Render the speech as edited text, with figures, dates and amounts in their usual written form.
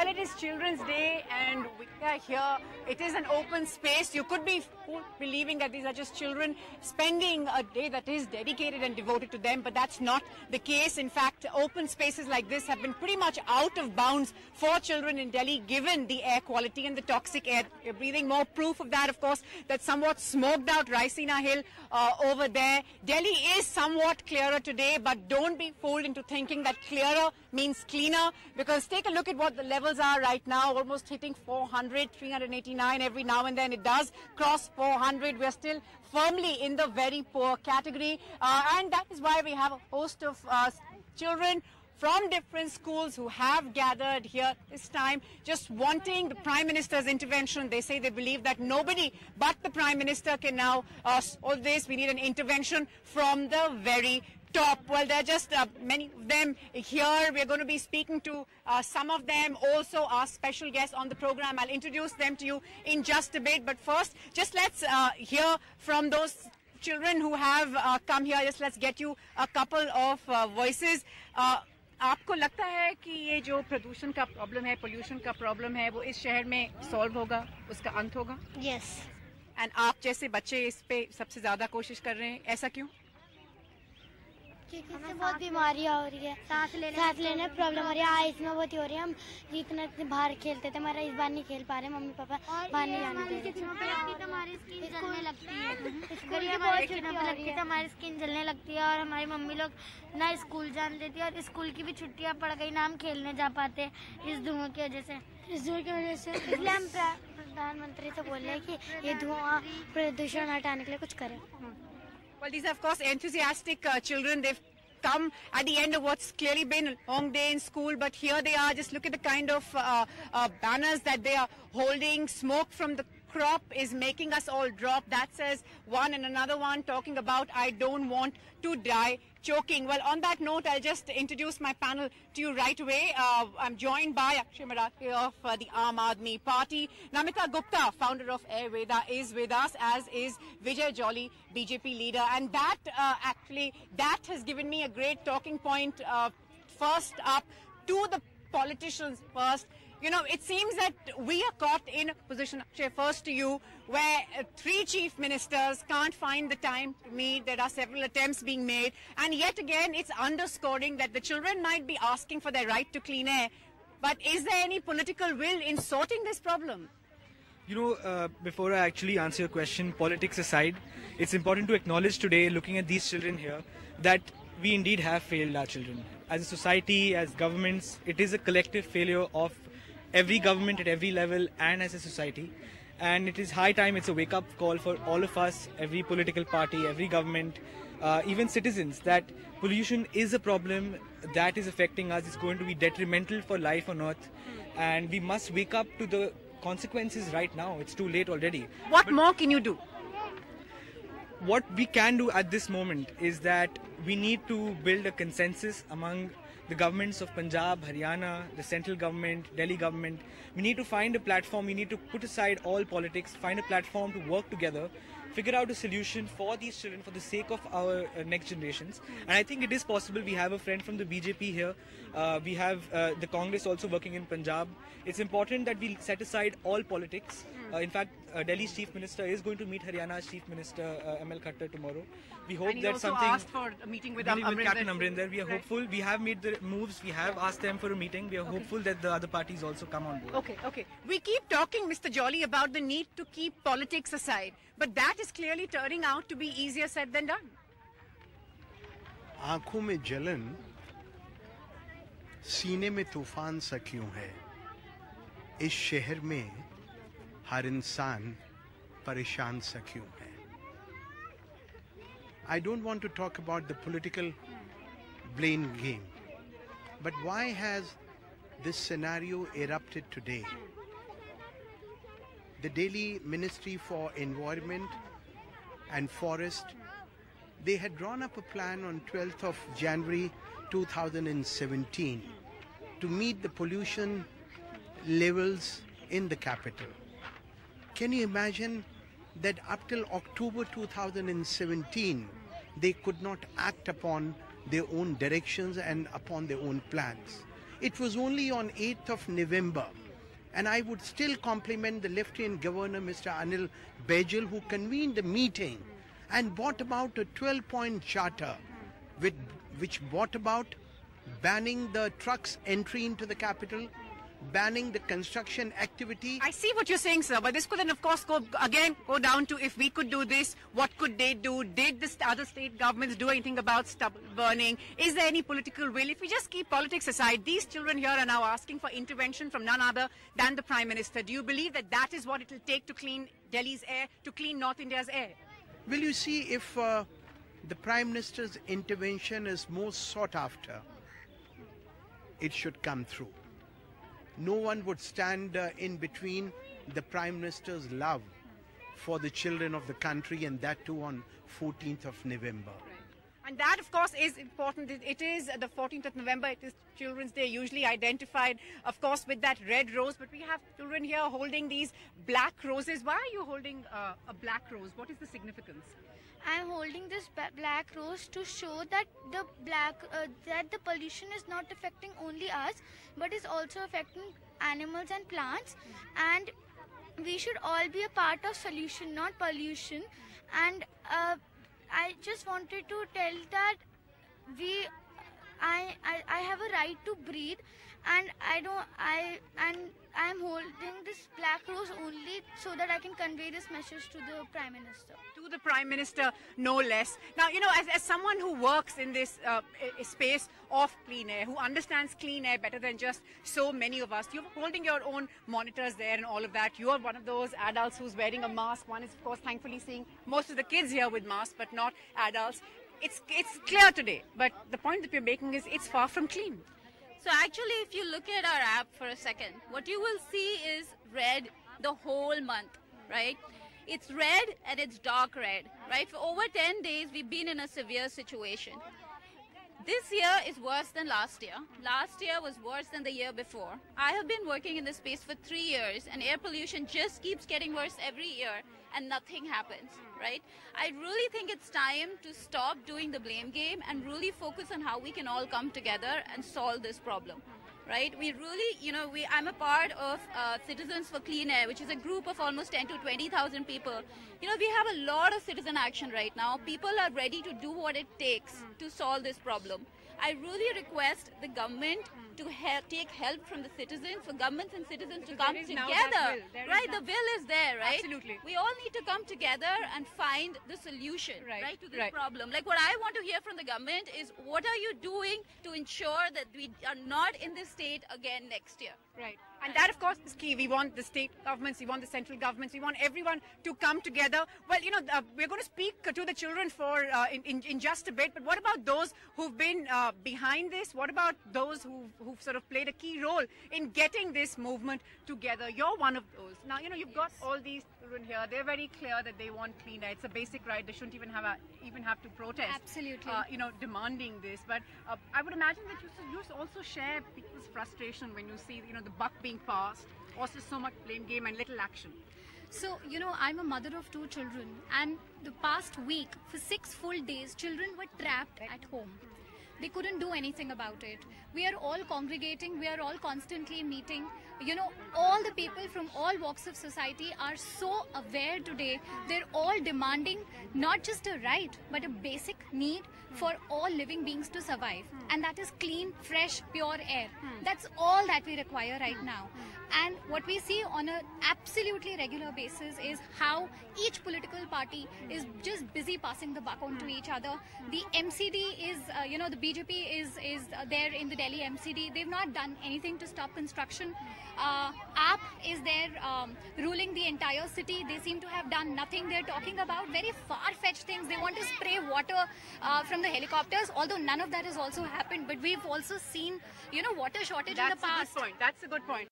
Well, it is Children's Day and we are here. It is an open space. You could be believing that these are just children spending a day that is dedicated and devoted to them, but that's not the case. In fact, open spaces like this have been pretty much out of bounds for children in Delhi, given the air quality and the toxic air you're breathing. More proof of that, of course, that somewhat smoked out Raisina Hill over there. Delhi is somewhat clearer today, but don't be fooled into thinking that clearer means cleaner, because take a look at what the levels are right now, almost hitting 400, 389 every now and then. It does cross 400. We're still firmly in the very poor category, and that is why we have a host of children from different schools who have gathered here this time just wanting the Prime Minister's intervention. They say they believe that nobody but the Prime Minister can now solve this. We need an intervention from the very top. Well, there are just many of them here. We're going to be speaking to some of them, also our special guests on the program. I'll introduce them to you in just a bit. But first, just let's hear from those children who have come here. Just let's get you a couple of voices. आपको लगता है कि ये जो प्रदूषण का problem है, pollution का प्रॉब्लम है, वो इस शहर में सॉल्व होगा, उसका अंत होगा? यस। एंड आप जैसे बच्चे इस पे सबसे ज्यादा कोशिश कर रहे हैं, ऐसा क्यों? क्योंकि इससे बहुत बीमारियाँ हो रही है, सांस लेने में प्रॉब्लम हो रही है, आइस में बहुत हो रही है। हम जितना बाहर खेलते थे, हमारा इस बार नहीं खेल पा रहे, मम्मी पापा बाहर नहीं जाने दे रहे। हमारी स्किन जलने लगती है, हमारी स्किन जलने लगती है और हमारी मम्मी लोग ना स्कूल जाने देती है और स्कूल की भी छुट्टियाँ पड़ गई ना हम खेलने जा पाते इस धुआं की वजह से। इसलिए हम प्रधानमंत्री से बोल रहे हैं कि ये धुआं प्रदूषण हटाने के लिए कुछ करें। Well, these are, of course, enthusiastic children. They've come at the end of what's clearly been a long day in school, but here they are. Just look at the kind of banners that they are holding. Smoke from the crop is making us all drop. That says one, and another one talking about I don't want to die choking. Well, on that note, I'll just introduce my panel to you right away. I'm joined by Akshay Marathi of the Aam Aadmi Party. Namita Gupta, founder of Ayurveda, is with us, as is Vijay Jolly, BJP leader. And that that has given me a great talking point. First up, to the politicians first. You know, it seems that we are caught in a position, Akshay, first to you, where three chief ministers can't find the time to meet. There are several attempts being made. And yet again, it's underscoring that the children might be asking for their right to clean air. But is there any political will in sorting this problem? You know, before I actually answer your question, politics aside, it's important to acknowledge today, looking at these children here, that we indeed have failed our children. As a society, as governments, it is a collective failure of every government at every level and as a society. And it is high time, it's a wake-up call for all of us, every political party, every government, even citizens, that pollution is a problem that is affecting us. It's going to be detrimental for life on Earth. And we must wake up to the consequences right now. It's too late already. What more can you do? What we can do at this moment is that we need to build a consensus among the governments of Punjab, Haryana, the central government, Delhi government. We need to find a platform. We need to put aside all politics, find a platform to work together, figure out a solution for these children for the sake of our next generations. And I think it is possible. We have a friend from the BJP here. We have the Congress also working in Punjab. It's important that we set aside all politics. In fact, Delhi's Chief Minister is going to meet Haryana's Chief Minister ML Khattar tomorrow. We hope that something... asked for a meeting with Captain Amrinder. We are hopeful. We have made the moves. We have asked them for a meeting. We are hopeful that the other parties also come on board. Okay. We keep talking, Mr. Jolly, about the need to keep politics aside. But that is clearly turning out to be easier said than done. आंखों में जलन, सीने में तूफान सा क्यों है? इस शहर में हर इंसान परेशान सा क्यों है? I don't want to talk about the political blame game, but why has this scenario erupted today? The Delhi Ministry for Environment and Forest, they had drawn up a plan on 12th of January 2017 to meet the pollution levels in the capital. Can you imagine that up till October 2017, they could not act upon their own directions and upon their own plans? It was only on 8th of November. And I would still compliment the Lieutenant Governor, Mr. Anil Baijal, who convened the meeting and brought about a 12-point charter which brought about banning the trucks entry into the capital, banning the construction activity. I see what you're saying, sir, but this could then, of course, go down to if we could do this, what could they do? Did the other state governments do anything about stubble burning? Is there any political will? If we just keep politics aside, these children here are now asking for intervention from none other than the Prime Minister. Do you believe that that is what it will take to clean Delhi's air, to clean North India's air? Will you see if the Prime Minister's intervention is most sought after, it should come through. No one would stand in between the Prime Minister's love for the children of the country, and that too on 14th of November. And that, of course, is important. It is the 14th of November. It is Children's Day, usually identified, of course, with that red rose. But we have children here holding these black roses. Why are you holding a black rose? What is the significance? I'm holding this black rose to show that the pollution is not affecting only us, but is also affecting animals and plants, and we should all be a part of solution, not pollution. And I just wanted to tell that I have a right to breathe, and I'm holding this black rose only so that I can convey this message to the Prime Minister. To the Prime Minister, no less. Now, you know, as someone who works in this space of clean air, who understands clean air better than just so many of us, you're holding your own monitors there and all of that. You're one of those adults who's wearing a mask. One is, of course, thankfully seeing most of the kids here with masks, but not adults. It's clear today, but the point that we're making is it's far from clean. So actually, if you look at our app for a second, what you will see is red the whole month, right? It's red and it's dark red, right? For over 10 days, we've been in a severe situation. This year is worse than last year. Last year was worse than the year before. I have been working in this space for 3 years, and air pollution just keeps getting worse every year, and nothing happens, right? I really think it's time to stop doing the blame game and really focus on how we can all come together and solve this problem. Right? We really, you know, I'm a part of Citizens for Clean Air, which is a group of almost 10 to 20,000 people. You know, we have a lot of citizen action right now. People are ready to do what it takes to solve this problem. I really request the government to take help from the citizens, for governments and citizens to come together. Right? The will is there, right? Absolutely. We all need to come together and find the solution, right, to this problem. Like, what I want to hear from the government is, what are you doing to ensure that we are not in this state again next year? Right. And that, of course, is key. We want the state governments, we want the central governments, we want everyone to come together. Well, you know, we're going to speak to the children in just a bit, but what about those who've been behind this? What about those who've sort of played a key role in getting this movement together? You're one of those. Now, you know, you've got all these children here. They're very clear that they want clean air. It's a basic right. They shouldn't even have to protest. Absolutely. You know, demanding this. But I would imagine that you also share people's frustration when you see, you know, the buck being passed, also so much blame game and little action. So, you know, I'm a mother of 2 children, and the past week, for 6 full days, children were trapped at home. They couldn't do anything about it. We are all congregating, we are all constantly meeting. You know, all the people from all walks of society are so aware today. They're all demanding not just a right, but a basic need for all living beings to survive. And that is clean, fresh, pure air. That's all that we require right now. And what we see on an absolutely regular basis is how each political party is just busy passing the buck on to each other. The MCD is, you know, the BJP is there in the Delhi MCD. They've not done anything to stop construction. AAP is there ruling the entire city. They seem to have done nothing. They're talking about very far-fetched things. They want to spray water from the helicopters, although none of that has also happened. But we've also seen, you know, water shortage in the past. That's a good point. That's a good point.